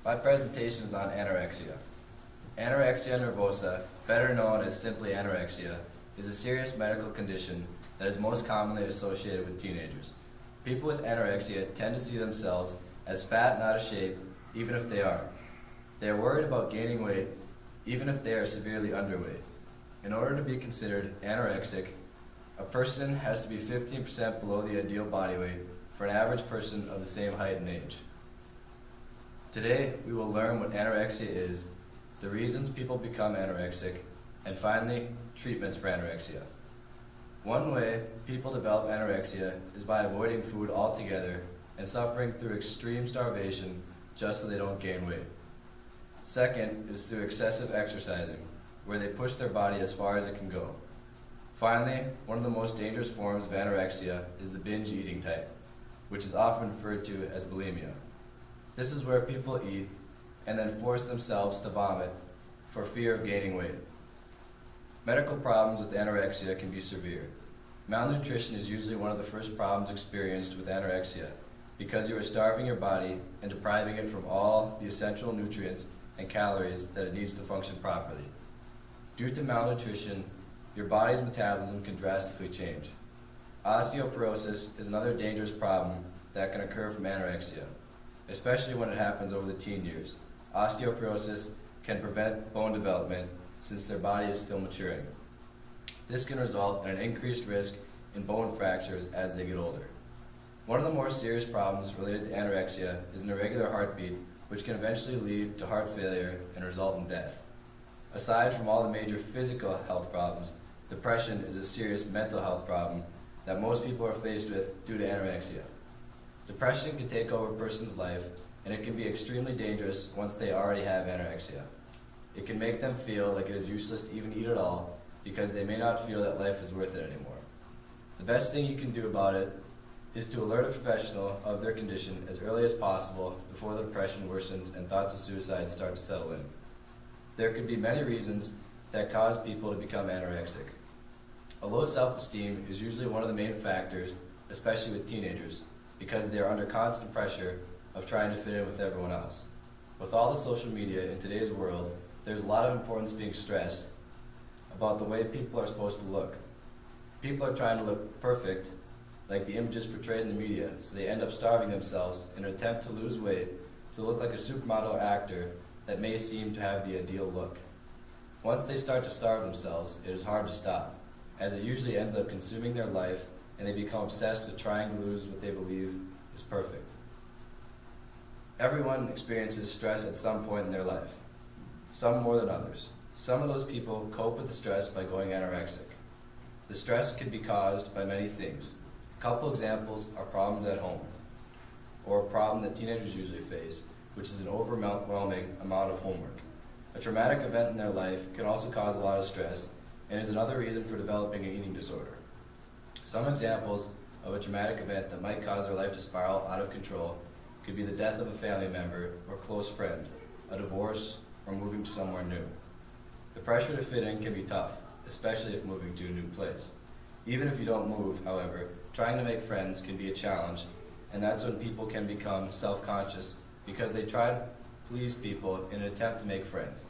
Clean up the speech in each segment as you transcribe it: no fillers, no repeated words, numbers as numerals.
My presentation is on anorexia. Anorexia nervosa, better known as simply anorexia, is a serious medical condition that is most commonly associated with teenagers. People with anorexia tend to see themselves as fat and out of shape, even if they aren't. They are worried about gaining weight, even if they are severely underweight. In order to be considered anorexic, a person has to be 15% below the ideal body weight for an average person of the same height and age. Today, we will learn what anorexia is, the reasons people become anorexic, and finally, treatments for anorexia. One way people develop anorexia is by avoiding food altogether and suffering through extreme starvation just so they don't gain weight. Second is through excessive exercising, where they push their body as far as it can go. Finally, one of the most dangerous forms of anorexia is the binge eating type, which is often referred to as bulimia. This is where people eat and then force themselves to vomit for fear of gaining weight. Medical problems with anorexia can be severe. Malnutrition is usually one of the first problems experienced with anorexia because you are starving your body and depriving it from all the essential nutrients and calories that it needs to function properly. Due to malnutrition, your body's metabolism can drastically change. Osteoporosis is another dangerous problem that can occur from anorexia, especially when it happens over the teen years. Osteoporosis can prevent bone development since their body is still maturing. This can result in an increased risk in bone fractures as they get older. One of the more serious problems related to anorexia is an irregular heartbeat, which can eventually lead to heart failure and result in death. Aside from all the major physical health problems, depression is a serious mental health problem that most people are faced with due to anorexia. Depression can take over a person's life, and it can be extremely dangerous once they already have anorexia. It can make them feel like it is useless to even eat at all because they may not feel that life is worth it anymore. The best thing you can do about it is to alert a professional of their condition as early as possible before the depression worsens and thoughts of suicide start to settle in. There could be many reasons that cause people to become anorexic. A low self-esteem is usually one of the main factors, especially with teenagers, because they are under constant pressure of trying to fit in with everyone else. With all the social media in today's world, there's a lot of importance being stressed about the way people are supposed to look. People are trying to look perfect, like the images portrayed in the media, so they end up starving themselves in an attempt to lose weight to look like a supermodel or actor that may seem to have the ideal look. Once they start to starve themselves, it is hard to stop, as it usually ends up consuming their life and they become obsessed with trying to lose what they believe is perfect. Everyone experiences stress at some point in their life, some more than others. Some of those people cope with the stress by going anorexic. The stress can be caused by many things. A couple examples are problems at home, or a problem that teenagers usually face, which is an overwhelming amount of homework. A traumatic event in their life can also cause a lot of stress and is another reason for developing an eating disorder. Some examples of a traumatic event that might cause their life to spiral out of control could be the death of a family member or close friend, a divorce, or moving to somewhere new. The pressure to fit in can be tough, especially if moving to a new place. Even if you don't move, however, trying to make friends can be a challenge, and that's when people can become self-conscious because they try to please people in an attempt to make friends.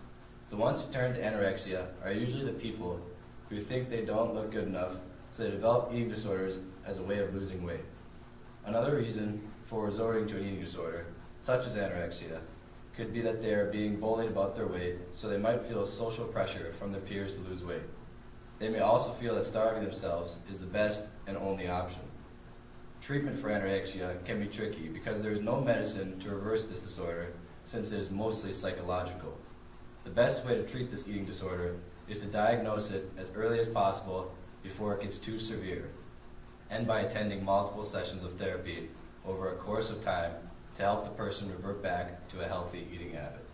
The ones who turn to anorexia are usually the people who think they don't look good enough, so they develop eating disorders as a way of losing weight. Another reason for resorting to an eating disorder, such as anorexia, could be that they are being bullied about their weight, so they might feel social pressure from their peers to lose weight. They may also feel that starving themselves is the best and only option. Treatment for anorexia can be tricky because there is no medicine to reverse this disorder since it is mostly psychological. The best way to treat this eating disorder is to diagnose it as early as possible before it gets too severe, and by attending multiple sessions of therapy over a course of time to help the person revert back to a healthy eating habit.